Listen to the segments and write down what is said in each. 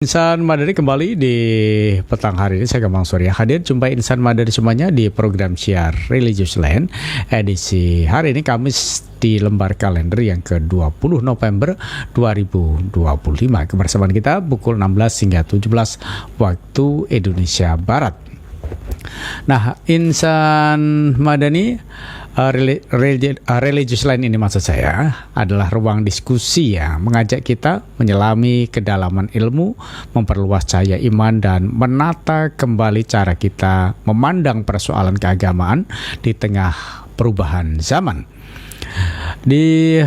Insan Madani kembali di petang hari ini. Saya Gembong Surya hadir jumpai Insan Madani semuanya di program Syiar Religious Land edisi hari ini Kamis di lembar kalender yang ke-20 November 2025. Kebersamaan kita pukul 16 hingga 17 waktu Indonesia Barat. Nah, Insan Madani Religious Line ini maksud saya adalah ruang diskusi yang mengajak kita menyelami kedalaman ilmu, memperluas cahaya iman dan menata kembali cara kita memandang persoalan keagamaan di tengah perubahan zaman. Di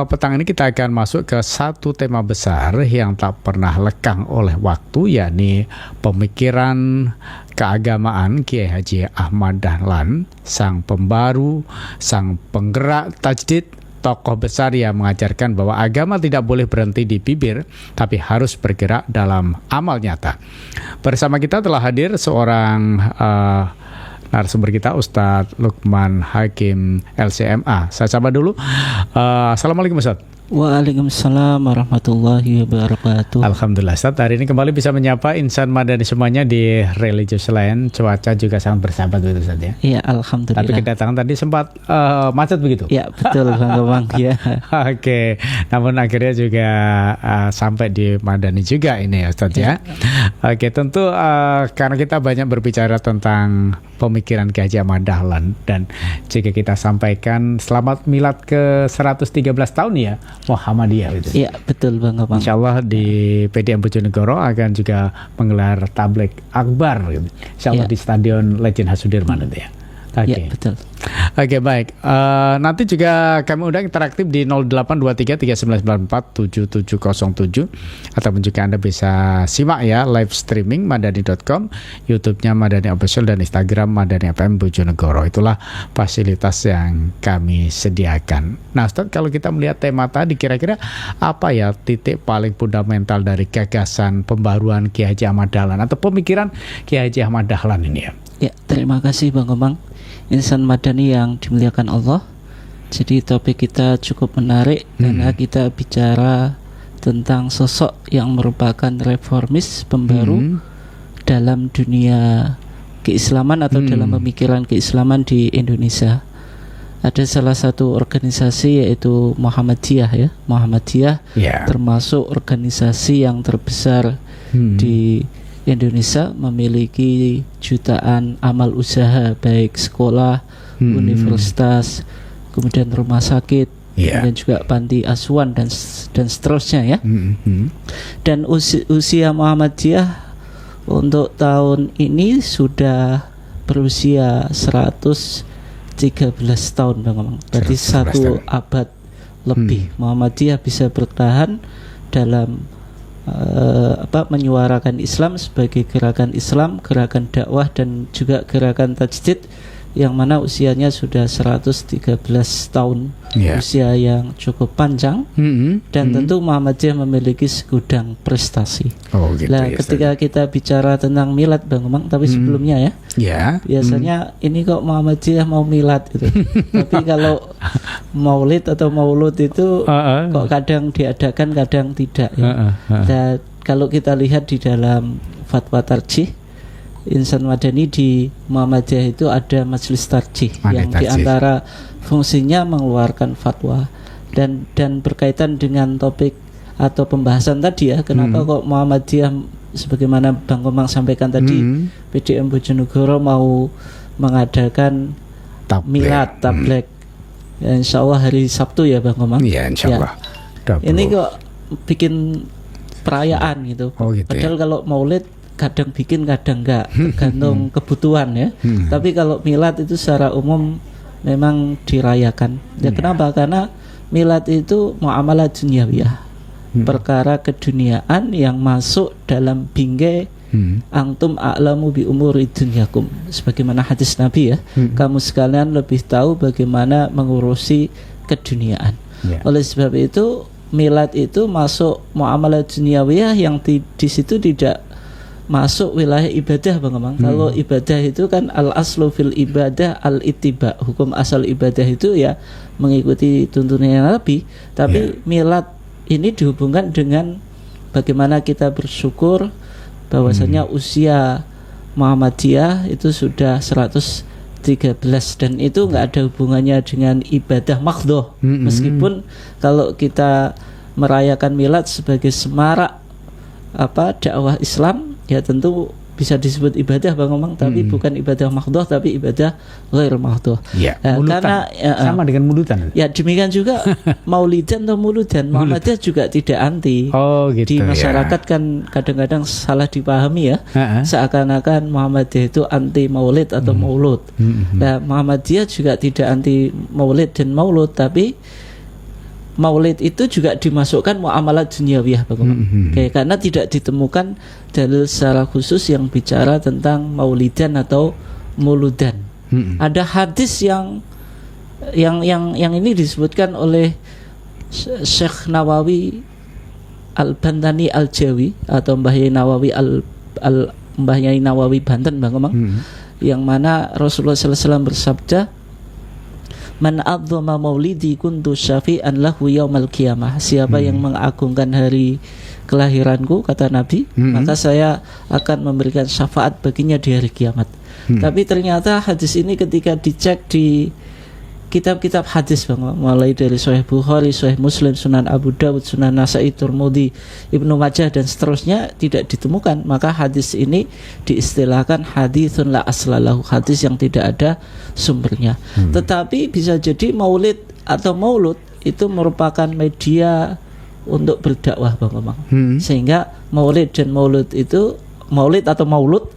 petang ini kita akan masuk ke satu tema besar yang tak pernah lekang oleh waktu, yakni pemikiran keagamaan Kiai Haji Ahmad Dahlan, sang pembaru, sang penggerak tajdid, tokoh besar yang mengajarkan bahwa agama tidak boleh berhenti di bibir, tapi harus bergerak dalam amal nyata. Bersama kita telah hadir seorang narasumber kita, Ustadz Lukman Hakim LCMA. Saya sapa dulu. Assalamualaikum Ustadz. Waalaikumsalam warahmatullahi wabarakatuh. Alhamdulillah Ustadz, hari ini kembali bisa menyapa Insan Madani semuanya di Religious Land. Cuaca juga sangat bersahabat begitu Ustadz ya. Iya, alhamdulillah. Tapi kedatangan tadi sempat macet begitu. Iya, betul Bang Gembong ya. Oke, namun akhirnya juga sampai di Madani juga ini ya Ustadz ya. Oke, tentu karena kita banyak berbicara tentang pemikiran Kiai Haji Ahmad Dahlan, dan jika kita sampaikan selamat milad ke 113 tahun ya Muhammadiyah gitu. Iya, betul Bang Gembong. Insyaallah di PDM Bojonegoro akan juga menggelar tablik akbar gitu. Insyaallah di Stadion Legend Hasudirman itu ya. Oke. Ya, betul. Oke, baik. Nanti juga kami undang interaktif di 082339947707, ataupun juga Anda bisa simak ya live streaming madani.com, YouTube-nya Madani Official, dan Instagram Madani FM Bojonegoro. Itulah fasilitas yang kami sediakan. Nah, Ustaz, kalau kita melihat tema tadi, kira-kira apa ya titik paling fundamental dari gagasan pembaruan Kiai Haji Ahmad Dahlan atau pemikiran Kiai Haji Ahmad Dahlan ini ya? Ya, terima kasih Bang Gembong. Insan Madani yang dimuliakan Allah. Jadi topik kita cukup menarik karena kita bicara tentang sosok yang merupakan reformis, pembaru dalam dunia keislaman atau dalam pemikiran keislaman di Indonesia. Ada salah satu organisasi yaitu Muhammadiyah ya. Muhammadiyah termasuk organisasi yang terbesar di Indonesia, memiliki jutaan amal usaha, baik sekolah, universitas, kemudian rumah sakit, kemudian juga panti asuhan dan seterusnya ya. Dan usia Muhammadiyah untuk tahun ini sudah berusia 113 tahun Bang Gembong. Berarti 1 abad lebih Muhammadiyah bisa bertahan dalam menyuarakan Islam sebagai gerakan Islam, gerakan dakwah, dan juga gerakan tajdid yang mana usianya sudah 113 tahun, usia yang cukup panjang, dan tentu Muhammadiyah memiliki segudang prestasi. Ketika kita bicara tentang milad Bang Gembong, tapi sebelumnya biasanya ini kok Muhammadiyah mau milad gitu. Tapi kalau maulid atau maulud itu kok kadang diadakan, kadang tidak ya. Dan kalau kita lihat di dalam fatwa tarjih Insan Madani, di Muhammadiyah itu ada majelis tarjih yang diantara fungsinya mengeluarkan fatwa, dan berkaitan dengan topik atau pembahasan tadi ya, kenapa kok Muhammadiyah sebagaimana Bang Gembong sampaikan tadi, PDM Bojonegoro mau mengadakan milad tablek ya, insyaallah hari Sabtu ya Bang Gembong. Iya, insyaallah. Ini kok bikin perayaan gitu. Padahal kalau maulid kadang bikin, kadang enggak, tergantung kebutuhan ya. Tapi kalau milad itu secara umum memang dirayakan. Ya kenapa? Karena milad itu muamalah dunyawiyah, perkara keduniaan yang masuk dalam bingkai antum a'lamu bi umuri dunyakum, sebagaimana hadis Nabi ya. Kamu sekalian lebih tahu bagaimana mengurusi keduniaan. Oleh sebab itu milad itu masuk muamalah dunyawiyah yang di situ tidak masuk wilayah ibadah Bang Gembong. Kalau ibadah itu kan al aslu fil ibadah al ittiba, hukum asal ibadah itu ya mengikuti tuntunan Nabi. Tapi milad ini dihubungkan dengan bagaimana kita bersyukur bahwasanya usia Muhammadiyah itu sudah 113 dan itu nggak ada hubungannya dengan ibadah maghdoh. Meskipun kalau kita merayakan milad sebagai semarak dakwah Islam, ya tentu bisa disebut ibadah Bang Omang, tapi bukan ibadah maghdoh, tapi ibadah ghair maghdoh. Ya, karena sama dengan mulutan. Ya demikian juga maulidan atau muludan. Muhammadiyah juga tidak anti. Oh gitu. Di masyarakat kan kadang-kadang salah dipahami ya. Seakan-akan Muhammadiyah itu anti maulid atau maulud. Nah, Muhammadiyah juga tidak anti maulid dan maulud, tapi maulid itu juga dimasukkan muamalat duniawiyah karena tidak ditemukan dalil secara khusus yang bicara tentang maulidan atau muludan. Ada hadis yang ini disebutkan oleh Syekh Nawawi Al-Bantani Al-Jawi atau Mbah Yai Nawawi Mbah Yai Nawawi Banten yang mana Rasulullah SAW bersabda, man adzama maulidi kuntu syafi'an lahu yaumal qiyamah. Siapa yang mengagungkan hari kelahiranku, kata Nabi, maka saya akan memberikan syafaat baginya di hari kiamat. Tapi ternyata hadis ini ketika dicek di kitab-kitab hadis mulai dari Sahih Bukhari, Sahih Muslim, Sunan Abu Dawud, Sunan Nasa'i, Tirmidzi, Ibnu Majah dan seterusnya tidak ditemukan. Maka hadis ini diistilahkan haditsun la aslalahu, hadis yang tidak ada sumbernya. Tetapi bisa jadi maulid atau maulud itu merupakan media untuk berdakwah Bang Omang. Sehingga maulid dan maulud itu, maulid atau maulud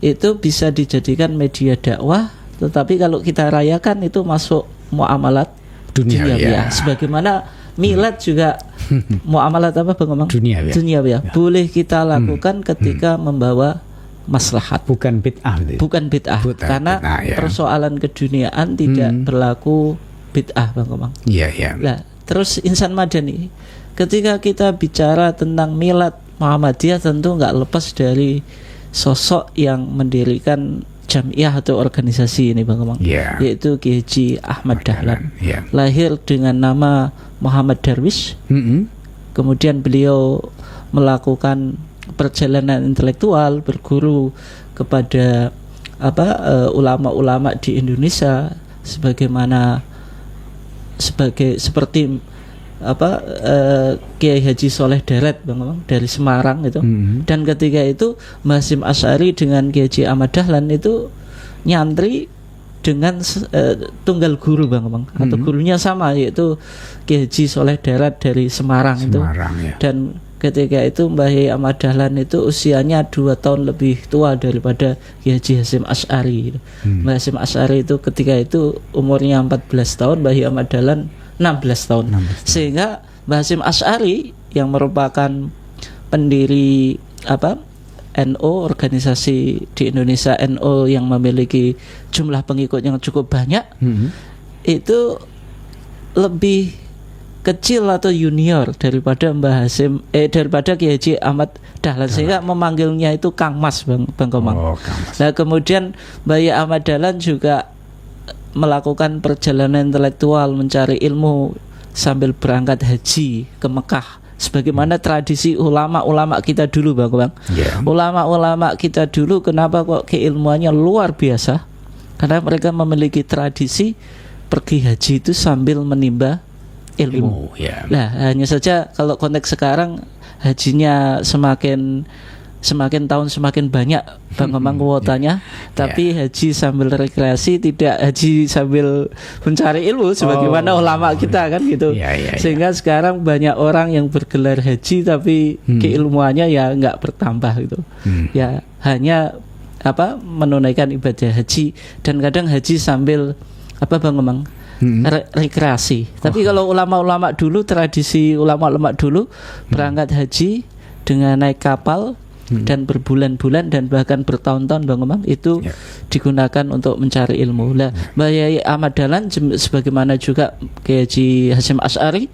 itu bisa dijadikan media dakwah. Tetapi kalau kita rayakan itu masuk muamalat duniawiyah. Sebagaimana milad juga muamalat apa Bang Omang? Duniawiyah. Boleh kita lakukan ketika membawa maslahat. Bukan bid'ah. Bukan bid'ah. Karena persoalan keduniaan tidak berlaku bid'ah Bang Omang. Iya. Nah, terus insan madani, ketika kita bicara tentang milad Muhammadiyah tentu nggak lepas dari sosok yang mendirikan jamiah atau organisasi ini Bang Omang, yaitu Kiai Haji Ahmad Dahlan. Lahir dengan nama Muhammad Darwish. Kemudian beliau melakukan perjalanan intelektual, berguru kepada ulama-ulama di Indonesia, seperti Kiai Haji Soleh Deret Bang Omang dari Semarang itu. Dan ketika itu Mbah Hasyim Asy'ari dengan Kiai Haji Ahmad Dahlan itu nyantri dengan tunggal guru Bang Omang, atau gurunya sama, yaitu Kiai Haji Soleh Deret dari Semarang itu. Dan ketika itu Mbah Yai Ahmad Dahlan itu usianya 2 tahun lebih tua daripada Kiai Haji Hasyim Asy'ari. Mbah Hasyim Asy'ari itu ketika itu umurnya 14 tahun, Mbah Yai Ahmad Dahlan 16 tahun. Sehingga Mbah Hasyim Asy'ari yang merupakan pendiri NO, organisasi di Indonesia NO yang memiliki jumlah pengikut yang cukup banyak, itu lebih kecil atau junior daripada daripada Kiai Haji Ahmad Dahlan, sehingga memanggilnya itu Kang Mas Bang Komang. Nah, kemudian Mbah Yai Ahmad Dahlan juga melakukan perjalanan intelektual mencari ilmu sambil berangkat haji ke Mekah, sebagaimana tradisi ulama-ulama kita dulu Bang. Ulama-ulama kita dulu kenapa kok keilmuannya luar biasa? Karena mereka memiliki tradisi pergi haji itu sambil menimba ilmu. Nah, hanya saja kalau konteks sekarang hajinya semakin tahun semakin banyak Bang Komang kuotanya, tapi haji sambil rekreasi, tidak haji sambil mencari ilmu sebagaimana ulama kita kan gitu. Sehingga sekarang banyak orang yang bergelar haji tapi keilmuannya ya nggak bertambah gitu. Ya hanya menunaikan ibadah haji, dan kadang haji sambil Bang Komang rekreasi. Tapi kalau ulama-ulama dulu, tradisi ulama-ulama dulu berangkat haji dengan naik kapal dan berbulan-bulan dan bahkan bertahun-tahun Bang Omang itu digunakan untuk mencari ilmu. Nah, Mbah Yai Ahmad Dahlan sebagaimana juga Kiai Haji Hasyim Asy'ari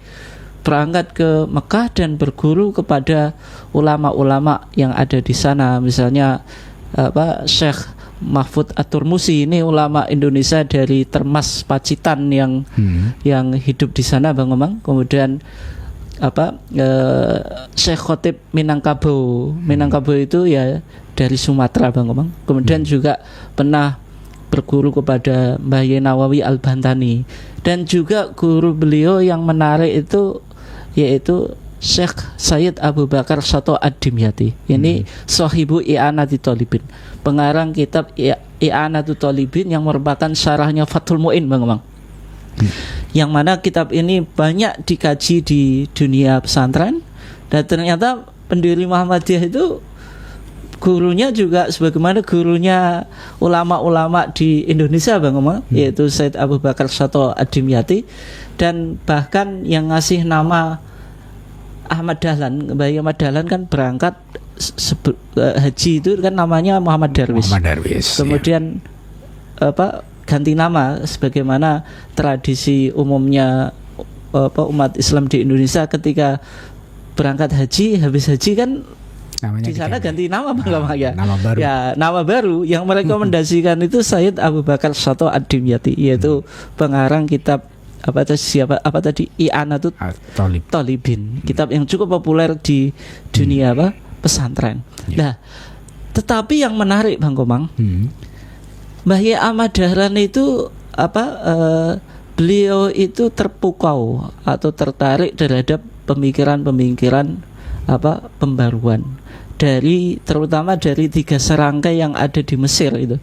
berangkat ke Mekah dan berguru kepada ulama-ulama yang ada di sana. Misalnya Syekh Mahfud At-Turmusi, ini ulama Indonesia dari Termas Pacitan yang hidup di sana Bang Omang. Kemudian Syekh Khotib Minangkabau itu ya dari Sumatera Bang Komang. Kemudian juga pernah berguru kepada Mbah Yai Nawawi Al-Bantani, dan juga guru beliau yang menarik itu yaitu Syekh Sayyid Abu Bakar Soto Ad-Dimyati. Ini Sohibu I'anatul Thalibin, pengarang kitab I'anatul Thalibin yang merupakan syarahnya Fathul Mu'in Bang Komang. Yang mana kitab ini banyak dikaji di dunia pesantren, dan ternyata pendiri Muhammadiyah itu gurunya juga sebagaimana gurunya ulama-ulama di Indonesia Bang Omang, yaitu Said Abu Bakar Soto Ad-Dimyati, dan bahkan yang ngasih nama Ahmad Dahlan, Mbah Ahmad Dahlan kan berangkat haji itu kan namanya Muhammad Darwis. Kemudian ganti nama sebagaimana tradisi umumnya umat Islam di Indonesia ketika berangkat haji, habis haji kan namanya di sana ganti nama Bang ya. Nama baru. Ya, nama baru yang merekomendasikan itu Sayyid Abu Bakar Soto Ad-Dimyati, yaitu pengarang kitab tadi I'anatul Thalibin, kitab yang cukup populer di dunia pesantren. Nah, tetapi yang menarik Bang Komang, Mbah Yai Ahmad Dahlan itu beliau itu terpukau atau tertarik terhadap pemikiran-pemikiran pembaruan terutama dari 3 serangkai yang ada di Mesir itu,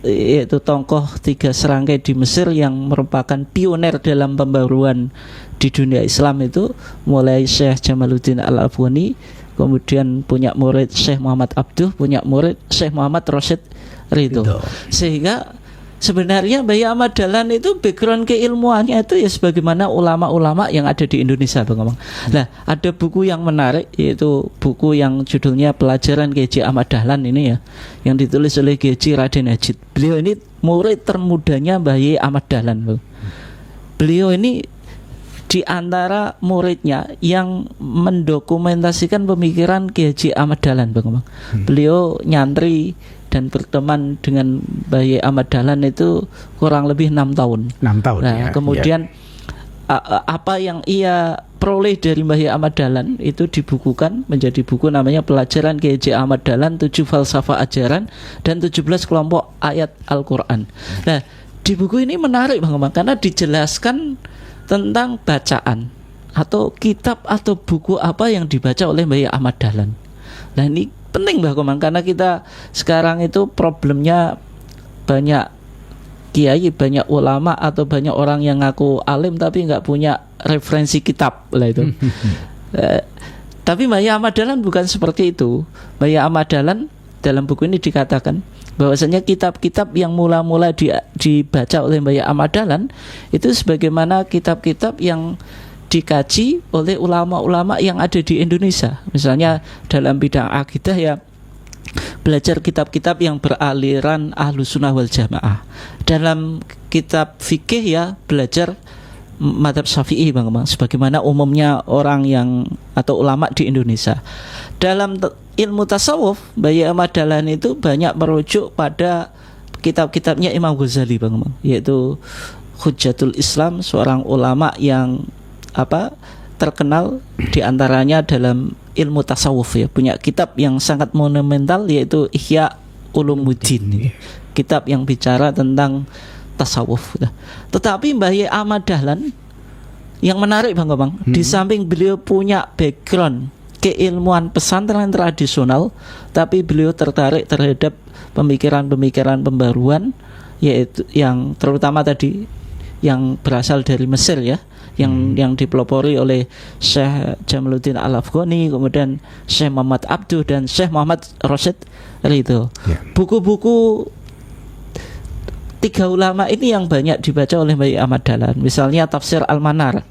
yaitu tokoh 3 serangkai di Mesir yang merupakan pioner dalam pembaruan di dunia Islam itu, mulai Syekh Jamaluddin Al-Afghani, kemudian punya murid Syekh Muhammad Abduh, punya murid Syekh Muhammad Rasyid Ridho. Sehingga sebenarnya Mbah Yai Ahmad Dahlan itu background keilmuannya itu ya sebagaimana ulama-ulama yang ada di Indonesia Bang Omang. Nah, ada buku yang menarik, yaitu buku yang judulnya Pelajaran K.J. Ahmad Dahlan ini ya, yang ditulis oleh K.J. Raden Hajid. Beliau ini murid termudanya Mbah Yai Ahmad Dahlan Bang. Beliau ini di antara muridnya yang mendokumentasikan pemikiran K.J. Ahmad Dahlan Bang Omang. Beliau nyantri dan berteman dengan Mbah Yai Ahmad Dahlan itu kurang lebih 6 tahun. 6 tahun. Nah, ya, kemudian apa yang ia peroleh dari Mbah Yai Ahmad Dahlan itu dibukukan menjadi buku namanya Pelajaran K.J. Ahmad Dahlan 7 Falsafah Ajaran dan 17 Kelompok Ayat Al-Quran. Nah, di buku ini menarik Bang Omang karena dijelaskan tentang bacaan atau kitab atau buku apa yang dibaca oleh Mbah Yai Ahmad Dahlan. Nah, ini penting Mbak Komang karena kita sekarang itu problemnya banyak kiai, banyak ulama atau banyak orang yang ngaku alim tapi nggak punya referensi kitab lah itu. Tapi Mbah Yai Ahmad Dahlan bukan seperti itu. Mbah Yai Ahmad Dahlan dalam buku ini dikatakan bahwasanya kitab-kitab yang mula-mula dibaca oleh Mbah Yai Ahmad Dahlan itu sebagaimana kitab-kitab yang dikaji oleh ulama-ulama yang ada di Indonesia. Misalnya dalam bidang akidah ya belajar kitab-kitab yang beraliran Ahlus Sunnah wal Jamaah. Dalam kitab fikih ya belajar mazhab Syafi'i Bang, sebagaimana umumnya orang yang atau ulama di Indonesia. Dalam ilmu tasawuf, Mbah Yai Ahmad Dahlan itu banyak merujuk pada kitab-kitabnya Imam Ghazali Bang, yaitu Hujjatul Islam, seorang ulama yang terkenal diantaranya dalam ilmu tasawuf ya, punya kitab yang sangat monumental yaitu Ihya Ulumuddin, kitab yang bicara tentang tasawuf. Tetapi Mbah Yai Ahmad Dahlan yang menarik Bang, di samping beliau punya background keilmuan pesantren tradisional, tapi beliau tertarik terhadap pemikiran-pemikiran pembaruan, yaitu yang terutama tadi yang berasal dari Mesir ya, yang dipelopori oleh Syekh Jamaluddin Al-Afghani, kemudian Syekh Muhammad Abduh dan Syekh Muhammad Rasyid Ridho. Buku-buku 3 ulama ini yang banyak dibaca oleh Mbah Yai Ahmad Dahlan. Misalnya Tafsir Al-Manar.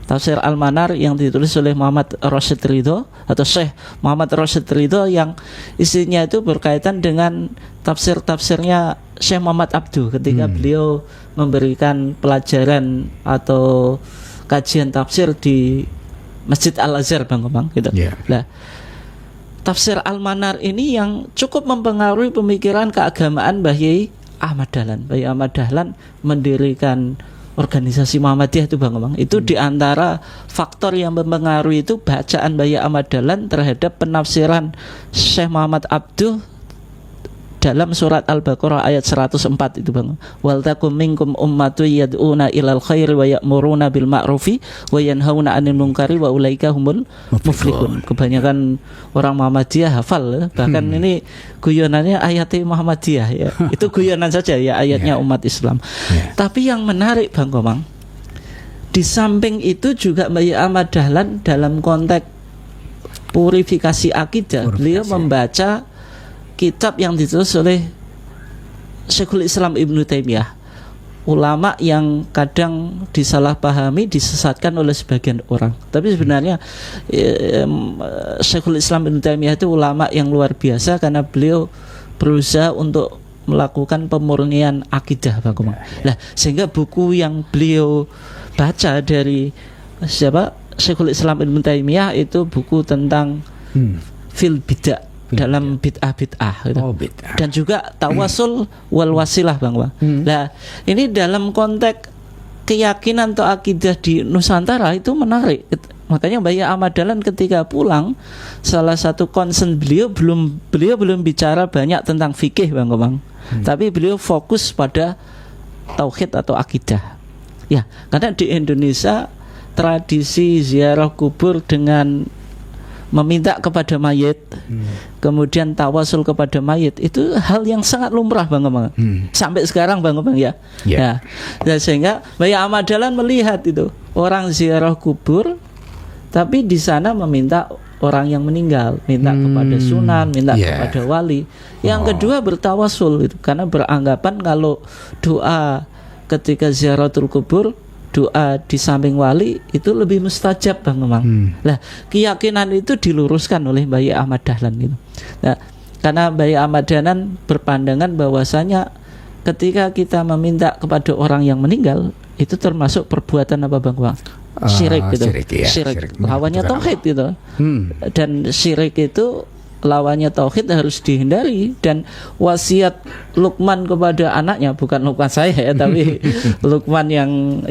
Tafsir Al-Manar yang ditulis oleh Muhammad Rasyid Ridho atau Syekh Muhammad Rasyid Ridho, yang isinya itu berkaitan dengan tafsir-tafsirnya Syekh Muhammad Abduh ketika beliau memberikan pelajaran atau kajian tafsir di Masjid Al-Azhar Bang gitu. Nah, Tafsir Al-Manar ini yang cukup mempengaruhi pemikiran keagamaan Mbah Yai Ahmad Dahlan. Mbah Yai Ahmad Dahlan mendirikan organisasi Muhammadiyah itu Bang. Itu diantara faktor yang mempengaruhi itu bacaan Buya Ahmad Dahlan terhadap penafsiran Syekh Muhammad Abduh dalam surat Al-Baqarah ayat 104 itu Bang. Wal takum minkum ummatu yad'una ilal khairi wa ya'muruna bil ma'rufi wa yanhauna 'anil munkari wa ulaika humul muflihun. Kebanyakan orang Muhammadiyah hafal, bahkan ini guyonannya ayatnya Muhammadiyah ya. Itu guyonan saja ya ayatnya umat Islam. Tapi yang menarik Bang Komang, di samping itu juga Buya Ahmad Dahlan dalam konteks purifikasi akidah, beliau membaca kitab yang ditulis oleh Syekhul Islam Ibnu Taimiyah, ulama yang kadang disalahpahami, disesatkan oleh sebagian orang. Tapi sebenarnya Syekhul Islam Ibnu Taimiyah itu ulama yang luar biasa karena beliau berusaha untuk melakukan pemurnian akidah Bang Komang. Nah, sehingga buku yang beliau baca dari Syekhul Islam Ibnu Taimiyah itu buku tentang fil bid'ah, dalam bid'ah gitu. Bid'ah. Dan juga tawasul wal wasilah Bang. Nah, ini dalam konteks keyakinan atau akidah di Nusantara itu menarik. Makanya Buya Ahmad Dahlan ketika pulang, salah satu concern beliau belum bicara banyak tentang fikih Bang Komang. Tapi beliau fokus pada tauhid atau akidah. Ya, karena di Indonesia tradisi ziarah kubur dengan meminta kepada mayit, kemudian tawasul kepada mayit itu hal yang sangat lumrah Bang Komang. Sampai sekarang Bang Komang ya. Ya. Dan sehingga Buya Ahmad Dahlan melihat itu orang ziarah kubur, tapi di sana meminta orang yang meninggal, minta kepada sunan, minta kepada wali. Yang kedua bertawasul itu, karena beranggapan kalau doa ketika ziaratul kubur, doa di samping wali itu lebih mustajab Bang Komang. Nah, keyakinan itu diluruskan oleh Buya Ahmad Dahlan gitu. Nah, karena Buya Ahmad Dahlan berpandangan bahwasanya ketika kita meminta kepada orang yang meninggal itu termasuk perbuatan apa Bang Komang? Syirik gitu. Syirik. Lawannya tauhid gitu. Dan syirik itu lawannya tauhid harus dihindari. Dan wasiat Luqman kepada anaknya, bukan Luqman saya ya, tapi Luqman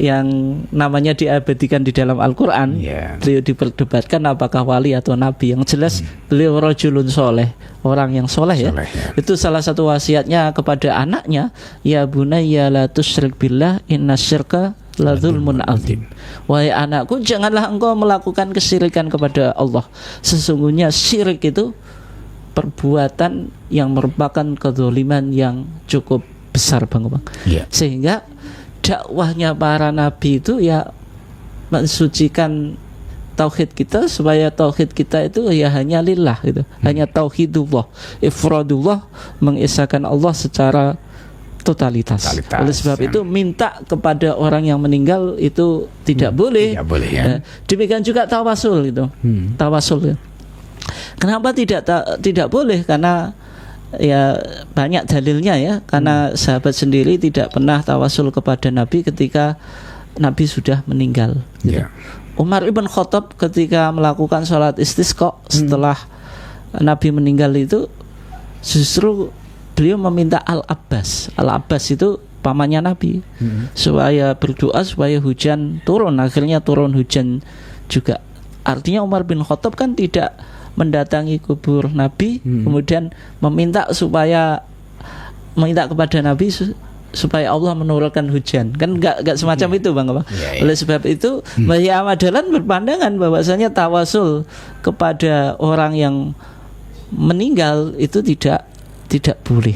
yang namanya diabadikan di dalam Al-Quran. Beliau diperdebatkan apakah wali atau nabi. Yang jelas beliau rajulun soleh, orang yang soleh ya. Itu salah satu wasiatnya kepada anaknya, ya bunayya la tusyrik billah inna syirka la dzulmun azim. Wahai anakku, janganlah engkau melakukan kesyirikan kepada Allah. Sesungguhnya syirik itu perbuatan yang merupakan kezaliman yang cukup besar Bang. Sehingga dakwahnya para nabi itu ya mensucikan tauhid kita, supaya tauhid kita itu ya hanya lillah gitu. Hanya tauhidullah, ifradullah, mengesahkan Allah secara totalitas. Oleh sebab itu minta kepada orang yang meninggal itu tidak boleh. Ya. Demikian juga tawasul itu. Tawasul ya. Kenapa tidak boleh? Karena ya banyak dalilnya ya. Karena sahabat sendiri tidak pernah tawasul kepada Nabi ketika Nabi sudah meninggal gitu. Umar ibn Khattab ketika melakukan sholat istisqa setelah Nabi meninggal itu justru beliau meminta Al-Abbas. Al-Abbas itu pamannya Nabi, supaya berdoa supaya hujan turun. Akhirnya turun hujan juga. Artinya Umar bin Khattab kan tidak mendatangi kubur Nabi, kemudian meminta kepada Nabi supaya Allah menurunkan hujan. Kan enggak semacam itu Bang. Oleh sebab itu Buya Ahmad Dahlan berpandangan bahwasanya tawasul kepada orang yang meninggal itu tidak boleh.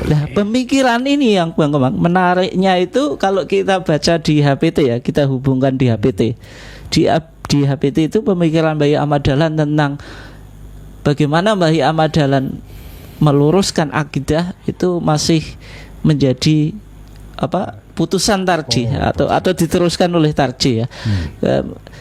Nah, pemikiran ini yang Bang Komang menariknya itu kalau kita baca di HPT ya, kita hubungkan di HPT. Di HPT itu pemikiran Buya Ahmad Dahlan tentang bagaimana Buya Ahmad Dahlan meluruskan akidah itu masih menjadi putusan tarjih atau diteruskan oleh tarjih ya.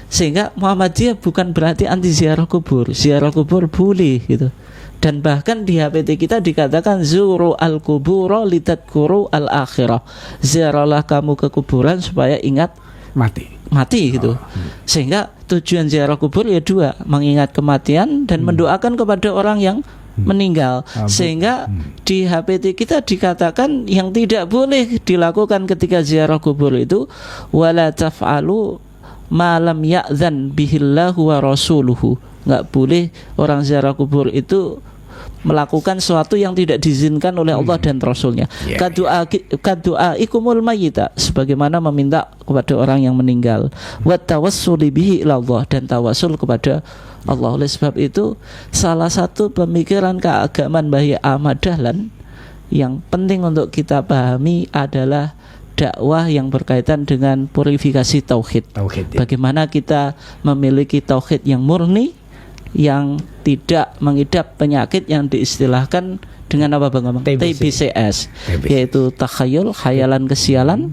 Sehingga Muhammadiyah bukan berarti anti ziarah kubur. Ziarah kubur boleh gitu. Dan bahkan di HPT kita dikatakan zuru al-kubura litadkuru al-akhirah. Ziarahlah kamu ke kuburan supaya ingat mati gitu. Sehingga tujuan ziarah kubur ya dua, mengingat kematian dan mendoakan kepada orang yang meninggal. Sehingga di HPT kita dikatakan yang tidak boleh dilakukan ketika ziarah kubur itu wala taf'alu ma lam ya'zan bihillahu wa rasuluhu. Enggak boleh orang ziarah kubur itu melakukan sesuatu yang tidak diizinkan oleh Allah dan Rasulnya. Kadu'a ikumul mayyita, sebagaimana meminta kepada orang yang meninggal. Wa tawassuli bihi ila Allah, dan tawassul kepada Allah. Oleh sebab itu salah satu pemikiran keagamaan Mbah Ahmad Dahlan yang penting untuk kita pahami adalah dakwah yang berkaitan dengan purifikasi tauhid. Bagaimana kita memiliki tauhid yang murni, yang tidak mengidap penyakit yang diistilahkan dengan apa Bang Amang? TBCS, yaitu takhayul, khayalan kesialan,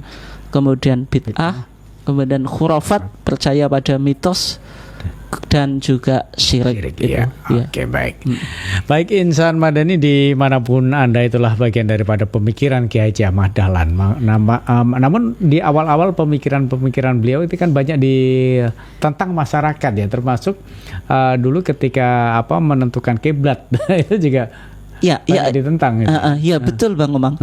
kemudian bid'ah, kemudian khurafat, percaya pada mitos, dan juga syirik. Oke, baik. Baik, insan madani dimanapun Anda, itulah bagian daripada pemikiran Kiai Haji Ahmad Dahlan. Namun di awal-awal pemikiran beliau itu kan banyak tentang masyarakat ya, termasuk dulu ketika menentukan kiblat itu juga ditentang. Betul Bang Omang.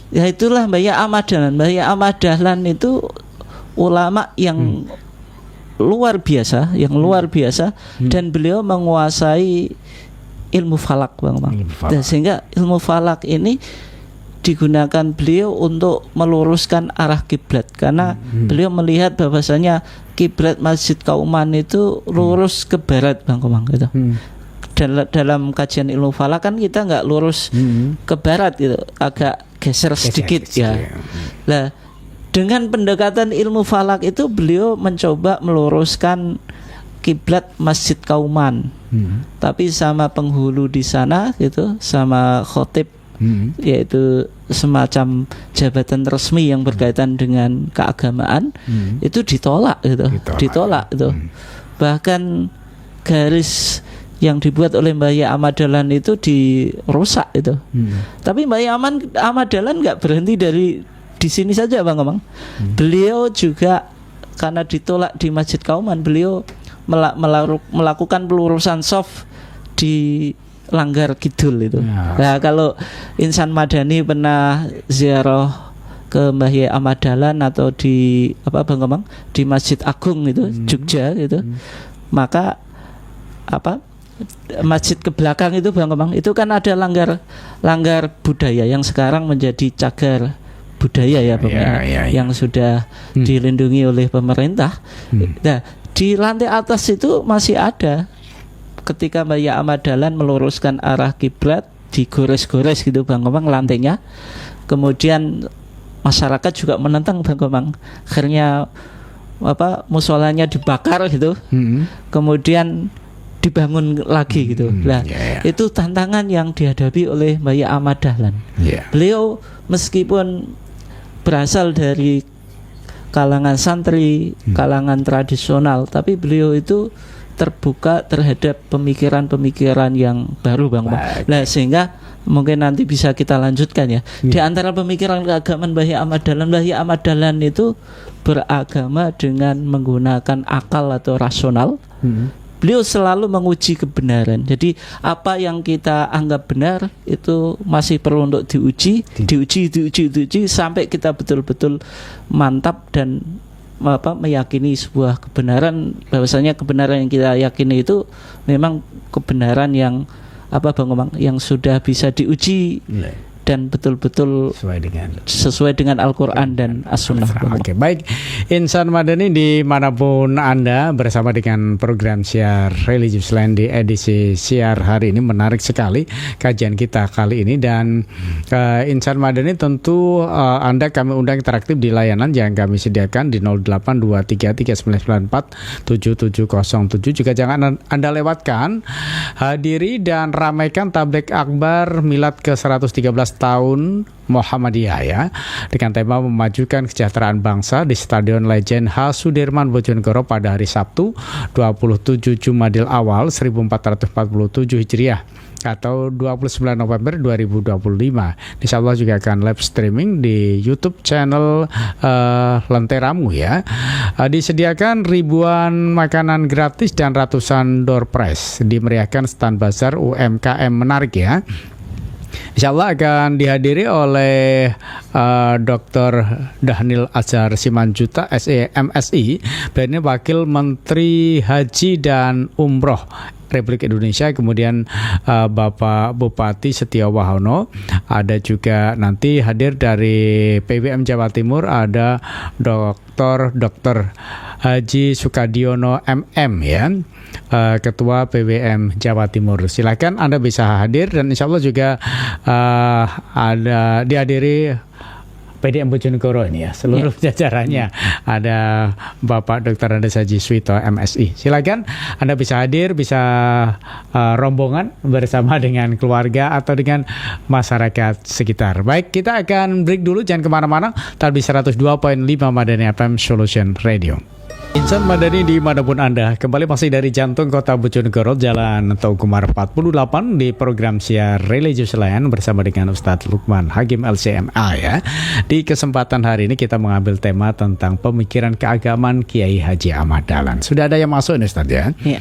Ya itulah Mbah Ahmad Dahlan. Mbah Ahmad Dahlan itu ulama yang luar biasa, dan beliau menguasai ilmu falak Bang Mang. Sehingga ilmu falak ini digunakan beliau untuk meluruskan arah kiblat, karena beliau melihat bahwasanya kiblat Masjid Kauman itu lurus ke barat Bang Komang gitu. Dalam kajian ilmu falak kan kita nggak lurus ke barat gitu, agak geser sedikit ya. Lah dengan pendekatan ilmu falak itu beliau mencoba meluruskan kiblat Masjid Kauman, tapi sama penghulu di sana gitu, sama khotib, yaitu semacam jabatan resmi yang berkaitan dengan keagamaan, itu ditolak gitu, ditolak itu. Bahkan garis yang dibuat oleh Mbah Ahmad Dahlan itu dirusak itu. Tapi Mbah Ahmad Dahlan nggak berhenti di sini saja Bang Amang. Beliau juga karena ditolak di Masjid Kauman, beliau melakukan pelurusan soft di Langgar Kidul itu. Nah, kalau insan madani pernah ziarah ke Mbah Ahmad Dahlan atau di Bang Amang, di Masjid Agung itu Jogja itu, maka masjid ke belakang itu Bang Amang, itu kan ada langgar budaya yang sekarang menjadi cagar budaya ya Bang, yang sudah dilindungi oleh pemerintah. Nah, di lantai atas itu masih ada ketika Mbah Ahmad Dahlan meluruskan arah kiblat, digores-gores gitu Bang Komang lantainya. Kemudian masyarakat juga menentang Bang Komang. Akhirnya musolanya dibakar gitu. Kemudian dibangun lagi gitu. Nah, itu tantangan yang dihadapi oleh Mbah Ahmad Dahlan. Beliau meskipun berasal dari kalangan santri, kalangan tradisional, tapi beliau itu terbuka terhadap pemikiran-pemikiran yang baru Bang. Nah, sehingga mungkin nanti bisa kita lanjutkan ya. Di antara pemikiran keagamaan Mbah Ahmad Dahlan itu beragama dengan menggunakan akal atau rasional. Beliau selalu menguji kebenaran. Jadi apa yang kita anggap benar itu masih perlu untuk diuji sampai kita betul-betul mantap dan meyakini sebuah kebenaran, bahwasanya kebenaran yang kita yakini itu memang kebenaran yang Bang Omang, yang sudah bisa diuji dan betul-betul sesuai dengan Al-Quran dan As-Sunnah. Oke, baik. Insan Madani dimanapun Anda, bersama dengan program Siar Religious Land di edisi Siar hari ini. Menarik sekali kajian kita kali ini. Dan Insan Madani tentu Anda kami undang interaktif di layanan yang kami sediakan di 082339947707. Juga jangan Anda lewatkan, hadiri dan ramaikan tabligh akbar milad ke 113 tahun Muhammadiyah ya, dengan tema memajukan kesejahteraan bangsa di Stadion Legend H. Sudirman Bojonegoro pada hari Sabtu 27 Jumadil Awal 1447 Hijriah atau 29 November 2025. Insya Allah juga akan live streaming di YouTube channel Lenteramu ya. Disediakan ribuan makanan gratis dan ratusan door prize. Dimeriahkan stand bazar UMKM menarik ya. Insya Allah akan dihadiri oleh Dr. Dhanil Azhar Simanjuta SEMSI, beliau Wakil Menteri Haji dan Umroh Republik Indonesia, kemudian Bapak Bupati Setio Wahono, ada juga nanti hadir dari PWM Jawa Timur ada Dr. Haji Sukadiono MM ya, Ketua PWM Jawa Timur. Silakan Anda bisa hadir dan insya Allah juga ada dihadiri PDM Bojonegoro ini ya, seluruh jajarannya. Ada Bapak Dr. Andes Haji Suito MSI. Silakan Anda bisa hadir, bisa rombongan bersama dengan keluarga atau dengan masyarakat sekitar. Baik, kita akan break dulu, jangan kemana-mana. Talbi 102.5 Madani FM Solution Radio. Insan Madani di manapun Anda, kembali masih dari jantung kota Bojonegoro, Jalan Taukumar 48 di program siar Religius Layan bersama dengan Ustadz Lukman Hakim LCMA ya. Di kesempatan hari ini kita mengambil tema tentang pemikiran keagamaan Kiai Haji Ahmad Dahlan. Sudah ada yang masuk nih Ustadz ya? Iya.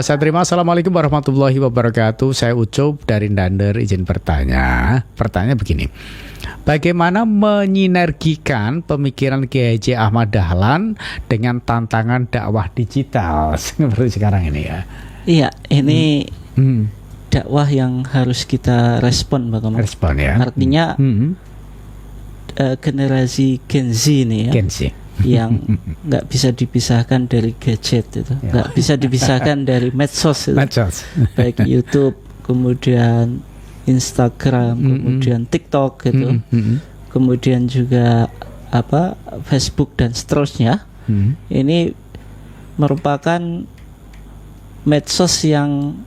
Saya terima. Assalamualaikum warahmatullahi wabarakatuh. Saya Ucup dari Dander, izin bertanya. Pertanyaan begini. Bagaimana menyinergikan pemikiran Kiai Haji Ahmad Dahlan dengan tantangan dakwah digital seperti sekarang ini ya? Iya, ini dakwah yang harus kita respon, bagaimana? Respon ya. Artinya generasi Gen Z ini ya. Gen Z. Yang nggak bisa dipisahkan dari gadget itu, nggak bisa dipisahkan dari medsos itu. Medsos. Baik YouTube, kemudian Instagram, kemudian TikTok gitu, kemudian juga Facebook dan seterusnya. Ini merupakan medsos yang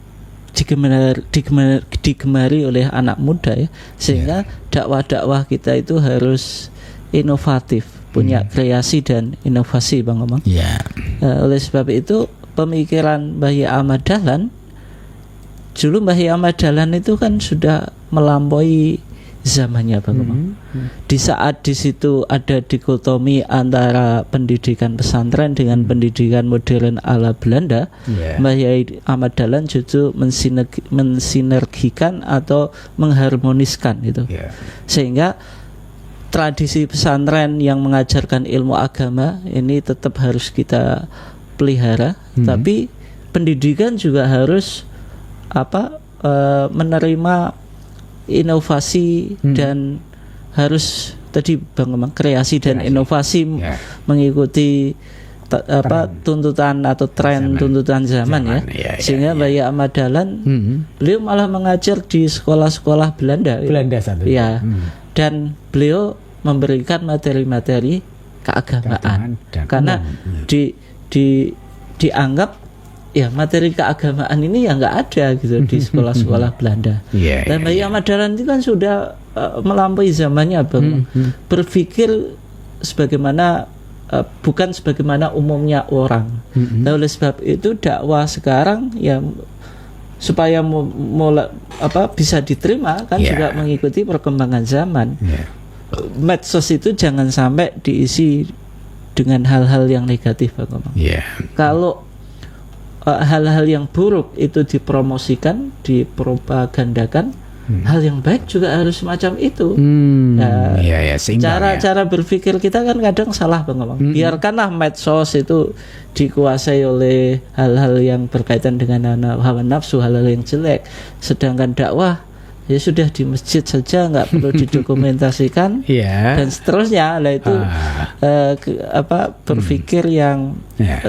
digemari oleh anak muda ya, sehingga dakwah-dakwah kita itu harus inovatif, punya kreasi dan inovasi, Bang Omang. Oleh sebab itu pemikiran Mbah Yai Ahmad Dahlan, dulu Mbah Yai Ahmad Dahlan itu kan sudah melampaui zamannya, Bang Omang. Di saat di situ ada dikotomi antara pendidikan pesantren dengan pendidikan modern ala Belanda, Mbah Yai Ahmad Dahlan justru mensinergikan atau mengharmoniskan itu, sehingga tradisi pesantren yang mengajarkan ilmu agama ini tetap harus kita pelihara, tapi pendidikan juga harus menerima inovasi dan harus tadi Bang Omang kreasi dan inovasi mengikuti tuntutan atau tren tuntutan zaman ya. Sehingga Mbah Yai Ahmad Dahlan beliau malah mengajar di sekolah-sekolah Belanda satu. Ya. Dan beliau memberikan materi-materi keagamaan karena dianggap ya materi keagamaan ini ya nggak ada gitu di sekolah-sekolah Belanda. Dan Mbah Yai Ahmad Dahlan itu kan sudah melampaui zamannya, Bang. Berpikir sebagaimana bukan sebagaimana umumnya orang. Nah, oleh sebab itu dakwah sekarang ya supaya bisa diterima kan juga mengikuti perkembangan zaman. Medsos itu jangan sampai diisi dengan hal-hal yang negatif, Bang. Kalau hal-hal yang buruk itu dipromosikan, dipropagandakan, hal yang baik juga harus semacam itu. Cara berpikir kita kan kadang salah, Bang Omang. Biarkanlah medsos itu dikuasai oleh hal-hal yang berkaitan dengan hawa nafsu, hal-hal yang jelek. Sedangkan dakwah ya sudah di masjid saja, nggak perlu didokumentasikan dan seterusnya. Lah itu berpikir yang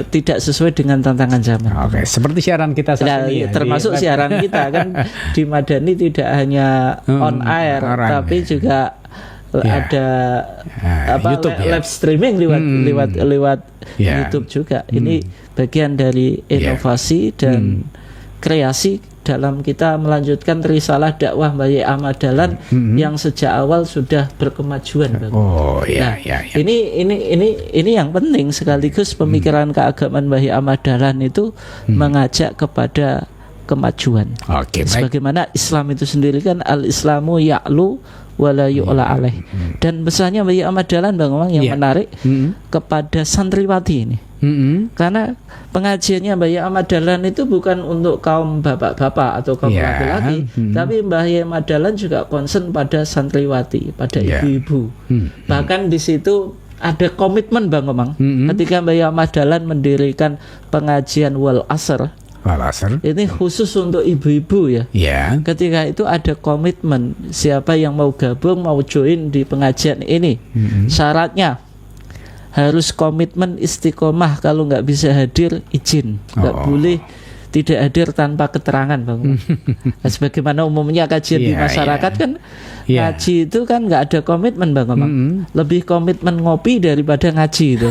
tidak sesuai dengan tantangan zaman. Oke, seperti siaran kita saat ini. Termasuk siaran kita kan di Madani tidak hanya on air, tapi juga ada YouTube, live streaming lewat YouTube juga. Ini bagian dari inovasi dan kreasi dalam kita melanjutkan risalah dakwah Bayi Ahmad Dahlan yang sejak awal sudah berkemajuan. Oh iya, nah, iya. Ini yang penting, sekaligus pemikiran keagamaan Bayi Ahmad Dahlan itu mengajak kepada kemajuan. Sebagaimana Islam itu sendiri kan al-Islamu ya'lu wala yu'la alaih. Dan pesannya Bayi Ahmad Dahlan Bang Omang yang menarik kepada santriwati ini. Karena pengajiannya Bayi Ahmad Dahlan itu bukan untuk kaum bapak-bapak atau kaum laki-laki, tapi Bayi Ahmad Dahlan juga concern pada santriwati, pada ibu-ibu. Bahkan di situ ada komitmen Bang Omang. Ketika Bayi Ahmad Dahlan mendirikan pengajian wal asr, ini khusus untuk ibu-ibu ya. Ketika itu ada komitmen, siapa yang mau gabung, mau join di pengajian ini, syaratnya harus komitmen istiqomah. Kalau nggak bisa hadir, izin. Nggak boleh tidak hadir tanpa keterangan Bang. Sebagaimana umumnya kajian di masyarakat kan ngaji itu kan nggak ada komitmen Bang Omang. Lebih komitmen ngopi daripada ngaji itu.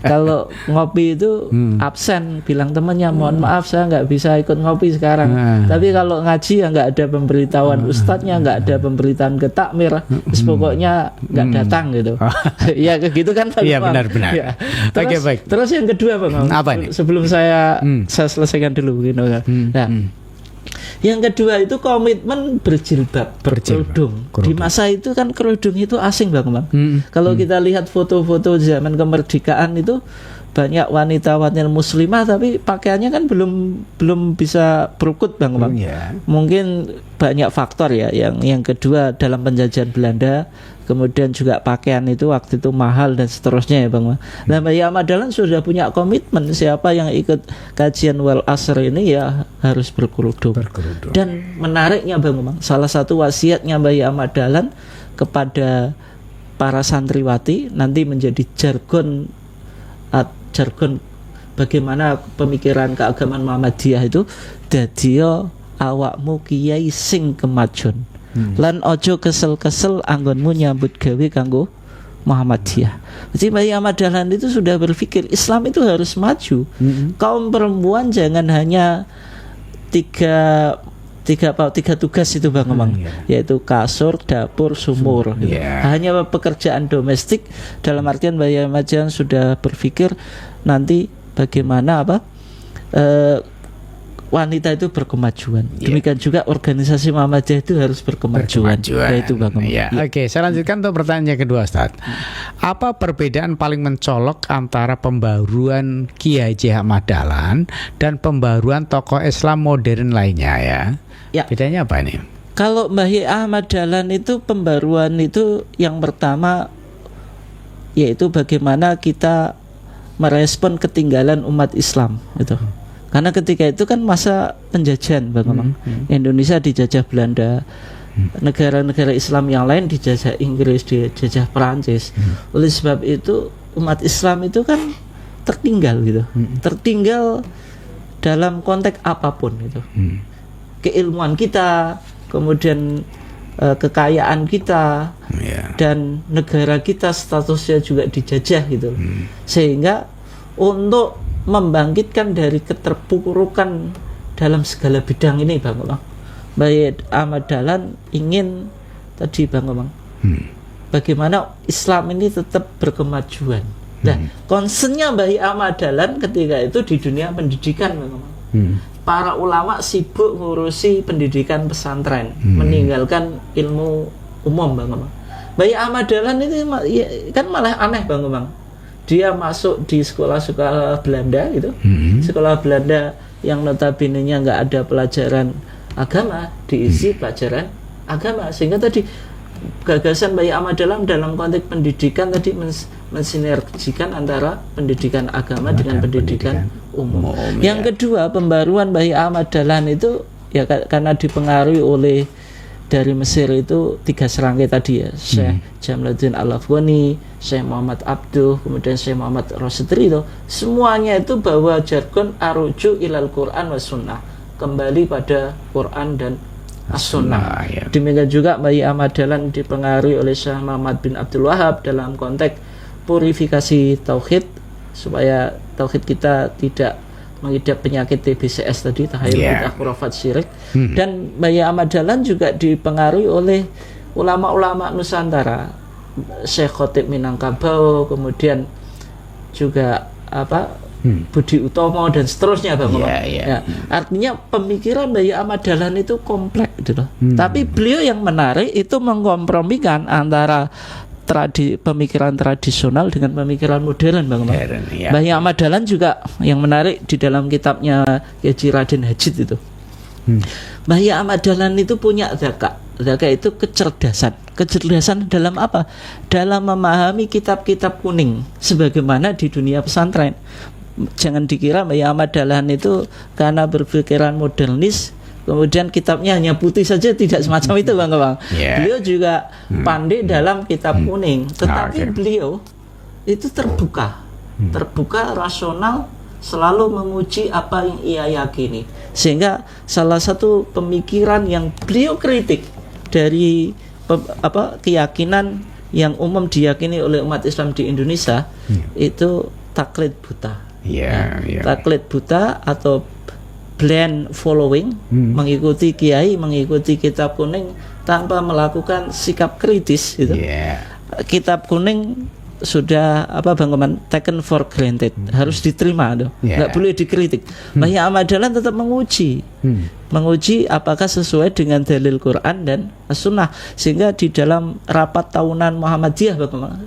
Kalau ngopi itu absen, bilang temannya mohon maaf saya nggak bisa ikut ngopi sekarang. Tapi kalau ngaji ya nggak ada pemberitahuan ustadznya, nggak ada pemberitahuan ke takmir, pokoknya nggak datang gitu. Ya kayak gitu kan Bang. Iya benar-benar. Ya. Baik. Terus yang kedua Bang Omang, apa nih? Sebelum saya selesaikan dulu gitu. Nah, yang kedua itu komitmen berjilbab, berkerudung. Di masa itu kan kerudung itu asing Bang Omang. Kalau kita lihat foto-foto zaman kemerdekaan itu banyak wanita-wanita muslimah tapi pakaiannya kan belum bisa berukut Bang Omang. Mungkin banyak faktor ya. Yang kedua dalam penjajahan Belanda, kemudian juga pakaian itu waktu itu mahal dan seterusnya ya Bang. Nah, Bayi Ahmad Dahlan sudah punya komitmen, siapa yang ikut kajian wal asr ini ya harus berkerudung. Dan menariknya Bang Omang, salah satu wasiatnya Bayi Ahmad Dahlan kepada para santriwati nanti menjadi jargon bagaimana pemikiran keagamaan Muhammadiyah itu, dadiyo awakmu kiai sing kemajon. Lan ojo kesel-kesel anggonmu nyambut gawe kanggo Muhammadiyah. Jadi Bayi Ahmad Dahlan itu sudah berpikir Islam itu harus maju. Kaum perempuan jangan hanya tiga tugas itu Bang Omang, yaitu kasur, dapur, sumur. Hanya pekerjaan domestik, dalam artian Bayi Ahmad Dahlan sudah berpikir nanti bagaimana wanita itu berkemajuan. Demikian juga organisasi Muhammadiyah itu harus berkemajuan. Yaitu Bang Omang. Oke, saya lanjutkan untuk pertanyaan kedua Ustaz. Apa perbedaan paling mencolok antara pembaruan Kiai Haji Ahmad Dahlan dan pembaruan tokoh Islam modern lainnya ya? Bedanya apa nih? Kalau Bayi Ahmad Dahlan itu pembaruan itu yang pertama yaitu bagaimana kita merespon ketinggalan umat Islam itu. Karena ketika itu kan masa penjajahan Bang Omang. Indonesia dijajah Belanda, negara-negara Islam yang lain dijajah Inggris, dijajah Perancis. Oleh sebab itu umat Islam itu kan tertinggal gitu. Tertinggal dalam konteks apapun gitu. Keilmuan kita, kemudian kekayaan kita, dan negara kita statusnya juga dijajah gitu. Sehingga untuk membangkitkan dari keterpurukan dalam segala bidang ini Bang Omang, Bayi Ahmad Dahlan ingin tadi Bang Omang, bagaimana Islam ini tetap berkemajuan. Nah, concernnya Bayi Ahmad Dahlan ketika itu di dunia pendidikan Bang Omang. Para ulama sibuk ngurusi pendidikan pesantren, meninggalkan ilmu umum Bang Omang. Bayi Ahmad Dahlan itu kan malah aneh Bang Omang. Dia masuk di sekolah-sekolah Belanda gitu, sekolah Belanda yang notabene-nya nggak ada pelajaran agama, diisi pelajaran agama. Sehingga tadi gagasan Bayi Ahmad Dahlan dalam konteks pendidikan tadi mensinergikan antara pendidikan agama dengan pendidikan umum. Yang kedua, pembaruan Bayi Ahmad Dahlan itu ya karena dipengaruhi oleh dari Mesir itu 3 serangkai tadi ya, Syekh Jamaluddin Al-Afghani, Syekh Muhammad Abduh, kemudian Syekh Muhammad Rasidri itu semuanya itu bawa jargon aruju ilal Quran wa sunnah, kembali pada Quran dan as-sunnah. Demikian juga Bayi Ahmad Dahlan dipengaruhi oleh Syekh Muhammad bin Abdul Wahab dalam konteks purifikasi tauhid supaya tauhid kita tidak mengidap penyakit TBCS tadi, tahayul bid'ah khurafat syirik. Dan Mbah Yai Ahmad Dahlan juga dipengaruhi oleh ulama-ulama Nusantara, Syekh Khotib Minangkabau, kemudian juga Budi Utomo dan seterusnya, Bang. Ya, artinya pemikiran Mbah Yai Ahmad Dahlan itu kompleks gitu loh. Tapi beliau yang menarik itu mengkompromikan antara pemikiran tradisional dengan pemikiran modern, Bang. Mbah Yai Ahmad Dahlan juga yang menarik di dalam kitabnya Haji Raden Hajid itu. Mbah Yai Ahmad Dahlan itu punya zakat. Zakat itu kecerdasan. Kecerdasan dalam apa? Dalam memahami kitab-kitab kuning sebagaimana di dunia pesantren. Jangan dikira Mbah Yai Ahmad Dahlan itu karena berpikiran modernis kemudian kitabnya hanya putih saja, tidak semacam itu, Bang. Beliau juga pandai dalam kitab kuning, tetapi beliau itu terbuka, rasional, selalu menguji apa yang ia yakini. Sehingga salah satu pemikiran yang beliau kritik dari keyakinan yang umum diyakini oleh umat Islam di Indonesia itu taklid buta. Taklid buta atau blind following, mengikuti kiai, mengikuti kitab kuning tanpa melakukan sikap kritis gitu. Kitab kuning sudah Bang Koman, taken for granted, harus diterima tuh, nggak boleh dikritik. Mbah Yai Ahmad Dahlan tetap menguji apakah sesuai dengan dalil Quran dan Sunnah, sehingga di dalam rapat tahunan Muhammadiyah,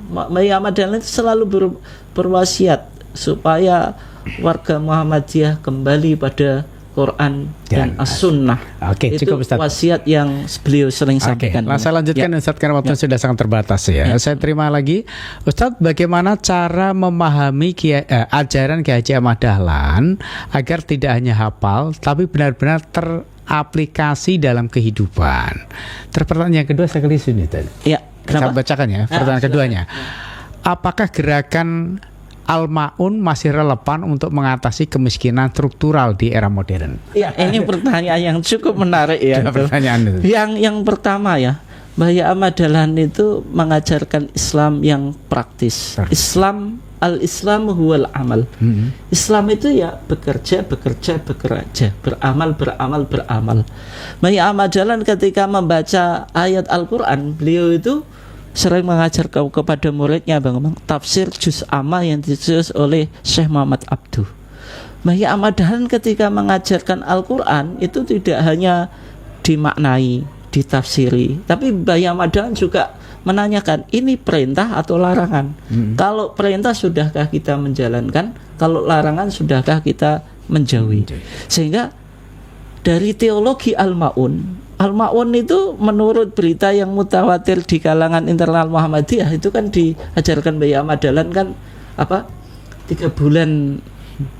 Mbah Yai Ahmad Dahlan selalu berwasiat supaya warga Muhammadiyah kembali pada Quran dan As-Sunnah. Itu cukup, wasiat yang beliau sering sampaikan. Saya lanjutkan Ustaz, karena waktu sudah sangat terbatas ya. Saya terima lagi Ustaz, bagaimana cara memahami ajaran Kiai Haji Ahmad Dahlan agar tidak hanya hafal tapi benar-benar teraplikasi dalam kehidupan. Pertanyaan yang kedua saya keliru nih tadi. Saya bacakan ya. Pertanyaan keduanya. Apakah gerakan Al-Ma'un masih relevan untuk mengatasi kemiskinan struktural di era modern? Ya, ini pertanyaan yang cukup menarik ya. Pertanyaan itu. Yang pertama ya, Mbah Yai Ahmad Dahlan itu mengajarkan Islam yang praktis. Al-Islam huwal amal. Islam itu ya bekerja, beramal. Mbah Yai Ahmad Dahlan ketika membaca ayat Al-Quran, beliau itu sering mengajar kepada muridnya, Bang, tafsir juz amma yang ditulis oleh Syekh Muhammad Abduh. Mbah Yai Ahmad Dahlan ketika mengajarkan Al-Quran itu tidak hanya dimaknai, ditafsiri, tapi Mbah Yai Ahmad Dahlan juga menanyakan ini perintah atau larangan. Kalau perintah sudahkah kita menjalankan, kalau larangan sudahkah kita menjauhi. Sehingga dari teologi Al-Ma'un itu menurut berita yang mutawatir di kalangan internal Muhammadiyah itu kan diajarkan Mbah Yai Ahmad Dahlan kan 3 bulan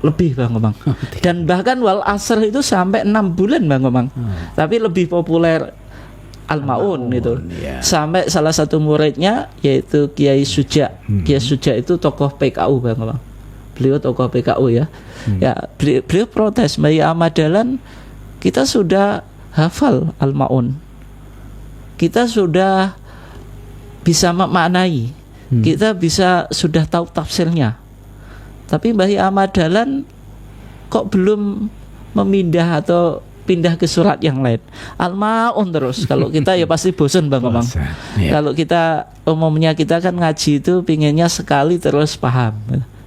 lebih, Bang. Dan bahkan wal asr itu sampai 6 bulan, Bang. Tapi lebih populer Al-Ma'un itu. Sampai salah satu muridnya yaitu Kiai Suja. Kiai Suja itu tokoh PKU, Bang. Beliau tokoh PKU ya. Beliau protes, Mbah Yai Ahmad Dahlan kita sudah hafal Al-Ma'un, kita sudah bisa memaknai, kita sudah tahu tafsirnya, tapi Mbah Yai Ahmad Dahlan kok belum memindah atau pindah ke surat yang lain, Al-Ma'un terus. Kalau kita ya pasti bosan, Bang. Kalau kita umumnya kita kan ngaji itu pinginnya sekali terus paham.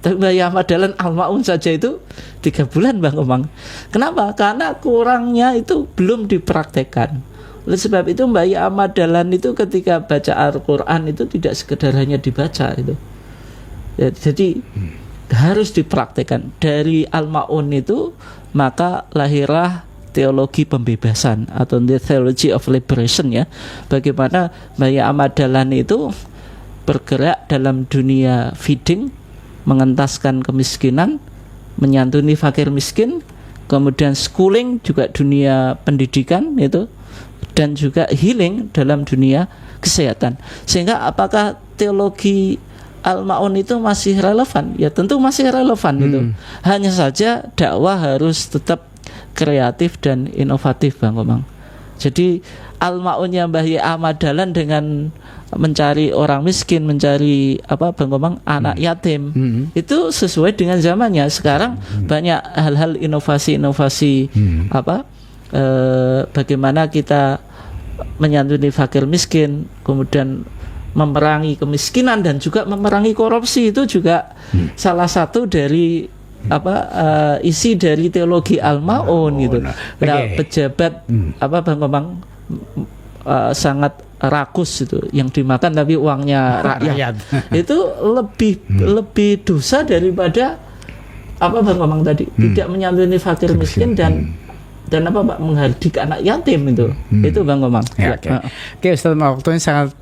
Tapi Mbah Yai Ahmad Dahlan Al-Ma'un saja itu 3 bulan, Bang. Kenapa? Karena kurangnya itu belum dipraktekkan. Oleh sebab itu Mbah Yai Ahmad Dahlan itu ketika baca Al-Quran itu tidak sekedar hanya dibaca itu. Ya, jadi harus dipraktekkan. Dari Al-Ma'un itu maka lahirlah teologi pembebasan atau the theology of liberation ya. Bagaimana Mbah Yai Ahmad Dahlan itu bergerak dalam dunia feeding, mengentaskan kemiskinan, menyantuni fakir miskin, kemudian schooling juga dunia pendidikan itu, dan juga healing dalam dunia kesehatan. Sehingga apakah teologi Al-Ma'un itu masih relevan? Ya tentu masih relevan itu. Hanya saja dakwah harus tetap kreatif dan inovatif, Bang. Jadi Al-Ma'unnya Mbah Yai Ahmad Dahlan dengan mencari orang miskin, mencari Bang Komang, anak yatim. Itu sesuai dengan zamannya. Sekarang banyak hal-hal inovasi-inovasi bagaimana kita menyantuni fakir miskin, kemudian memerangi kemiskinan dan juga memerangi korupsi. Itu juga salah satu dari isi dari teologi Al-Ma'un gitu. Nah, pejabat Bang Komang sangat rakus itu, yang dimakan tapi uangnya rakyat. Itu lebih dosa daripada Bang Komang tadi, tidak menyantuni fakir miskin dan menghardik anak yatim itu. Itu Bang Komang. Ya, Oke, Ustaz, waktunya sangat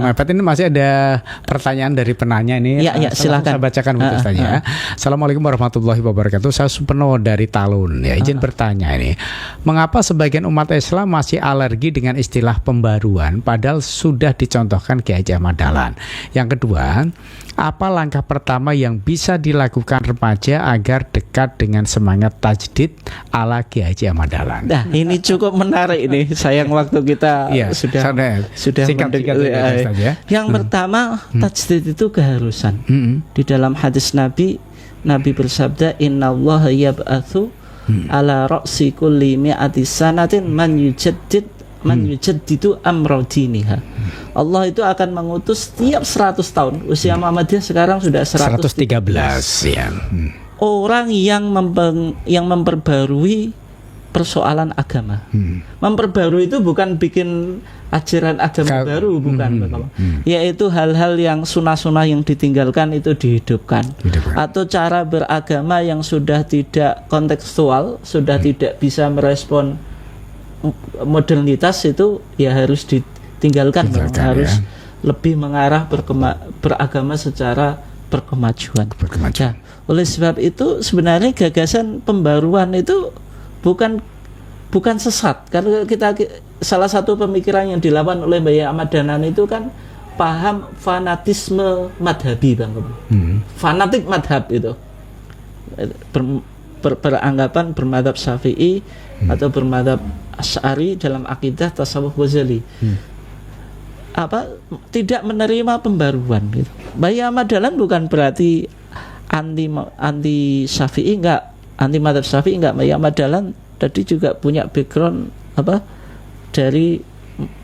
mepet. Ini masih ada pertanyaan dari penanya ini. Silakan. Saya bacakan untuk Ustaznya. Assalamualaikum warahmatullahi wabarakatuh. Saya Superno dari Talun. Izin bertanya ini. Mengapa sebagian umat Islam masih alergi dengan istilah pembaruan padahal sudah dicontohkan Kiai Haji Ahmad Dahlan? Yang kedua, apa langkah pertama yang bisa dilakukan remaja agar dekat dengan semangat tajdid ala Kiai Haji Ahmad Dahlan? Nah, ini cukup menarik ini. Sayang waktu kita sudah Yang pertama, tajdid itu keharusan. Di dalam hadis Nabi bersabda, innallaha yab'atsu ala ra'si kulli mi'ati sanatin man yujaddidu amra diniha. Allah itu akan mengutus setiap 100 tahun. Usia Muhammadiyah sekarang sudah 113 ya. Orang yang memperbarui persoalan agama. Memperbarui itu bukan bikin ajaran agama baru, bukan, yaitu hal-hal yang sunah-sunah yang ditinggalkan itu dihidupkan. Atau cara beragama yang sudah tidak kontekstual, sudah tidak bisa merespon modernitas, itu ya harus ditinggalkan, harus lebih mengarah beragama secara berkemajuan. Nah, oleh sebab itu sebenarnya gagasan pembaruan itu bukan sesat, karena salah satu pemikiran yang dilawan oleh Mbah Ahmad Dahlan itu kan paham fanatisme madhabi, Bang. Fanatik madhab itu beranggapan bermadhab Syafi'i atau bermadhab Asy'ari dalam akidah tasawuf Ghazali. Tidak menerima pembaruan gitu. Mbah Ahmad Dahlan bukan berarti anti Syafi'i, enggak, anti madhab Syafi'i enggak. Mbah Ahmad Dahlan tadi juga punya background dari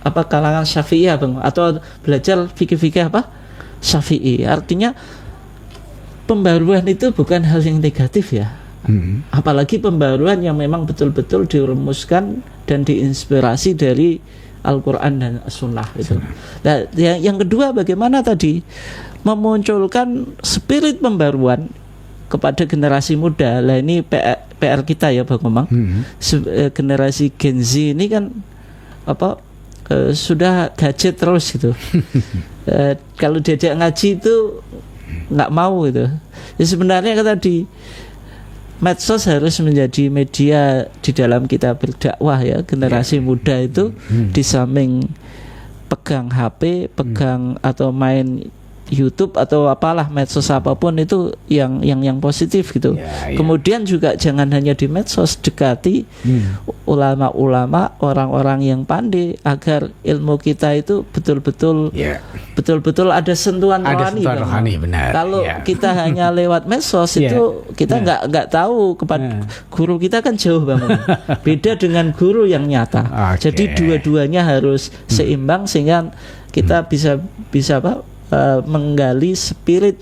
kalangan Syafi'iyah, Bang, atau belajar fikih-fikih Syafi'i. Artinya pembaruan itu bukan hal yang negatif ya. Apalagi pembaruan yang memang betul-betul dirumuskan dan diinspirasi dari Al-Quran dan Sunnah itu. Nah, yang kedua, bagaimana tadi memunculkan spirit pembaruan kepada generasi muda. Lah ini PR kita ya, Bang Komang. Generasi Gen Z ini kan sudah gadget terus gitu. Kalau diajak ngaji itu nggak mau gitu. Ya sebenarnya tadi medsos harus menjadi media di dalam kita berdakwah ya. Generasi muda itu di samping pegang HP, pegang atau main YouTube atau apalah medsos apapun itu yang positif gitu. Kemudian juga jangan hanya di medsos, dekati ulama-ulama, orang-orang yang pandai agar ilmu kita itu betul-betul ada sentuhan rohani. Benar. Kalau kita hanya lewat medsos itu kita nggak tahu kepada guru kita kan jauh banget. Beda dengan guru yang nyata. Jadi dua-duanya harus seimbang sehingga kita bisa menggali spirit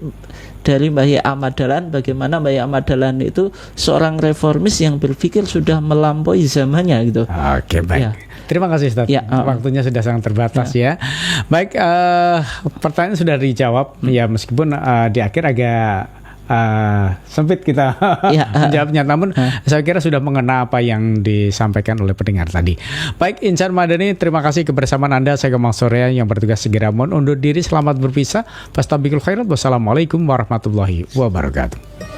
dari Mbah Ahmad Dahlan, bagaimana Mbah Ahmad Dahlan itu seorang reformis yang berpikir sudah melampaui zamannya gitu. Oke, baik. Terima kasih, Ustaz. Waktunya sudah sangat terbatas ya. Baik, pertanyaan sudah dijawab ya, meskipun di akhir agak sempit kita menjawabnya, namun saya kira sudah mengena apa yang disampaikan oleh pendengar tadi. Baik, Insan Madani, terima kasih kebersamaan Anda. Saya Gemang Sorea yang bertugas segera undur diri. Selamat berpisah. Fastabiqul khairat. Wassalamualaikum warahmatullahi wabarakatuh.